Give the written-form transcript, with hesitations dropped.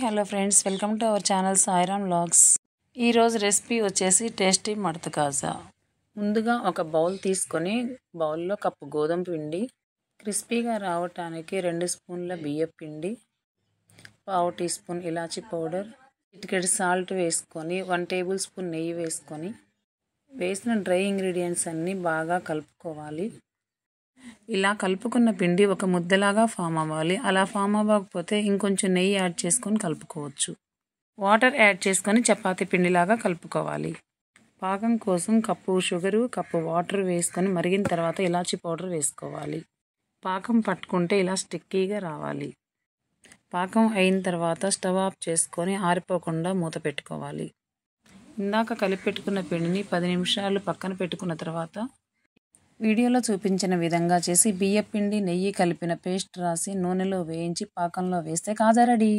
Hello friends, welcome to our channel Sairam vlogs. ఈరోజు recipe వచ్చేసి tasty మడత కాజా. ముందుగా ఒక బౌల్ తీసుకొని బౌల్లో కప్పు గోధుమ పిండి, క్రిస్పీగా రావటానికి 2 స్పూన్ల బియ్యం పిండి, 1/2 టీ స్పూన్ ఇలాచీ పౌడర్, చిటికెడు సాల్ట్ వేసుకొని 1 టేబుల్ స్పూన్ నెయ్యి వేసుకొని వేసిన డ్రై ఇంగ్రీడియంట్స్ అన్నీ బాగా కలుపుకోవాలి. ఇలా కలుపుకున్న పిండి ఒక ముద్దలాగా ఫామ్ అవ్వాలి. అలా ఫామ్ అవ్వకపోతే ఇంకొంచెం నెయ్యి యాడ్ చేసుకొని కలుపుకోవచ్చు. వాటర్ యాడ్ చేసుకొని చపాతీ పిండిలాగా కలుపుకోవాలి. పాకం కోసం కప్పు షుగరు, కప్పు వాటర్ వేసుకొని మరిగిన తర్వాత ఇలాచీ పౌడర్ వేసుకోవాలి. పాకం పట్టుకుంటే ఇలా స్టిక్కీగా రావాలి. పాకం అయిన తర్వాత స్టవ్ ఆఫ్ చేసుకొని ఆరిపోకుండా మూత పెట్టుకోవాలి. ఇందాక కలిపి పెట్టుకున్న పిండిని 10 నిమిషాలు పక్కన పెట్టుకున్న తర్వాత వీడియోలో చూపించిన విధంగా చేసి బియ్యం పిండి, నెయ్యి కలిపిన పేస్ట్ రాసి నూనెలో వేయించి పాకంలో వేస్తే కాజా రెడీ.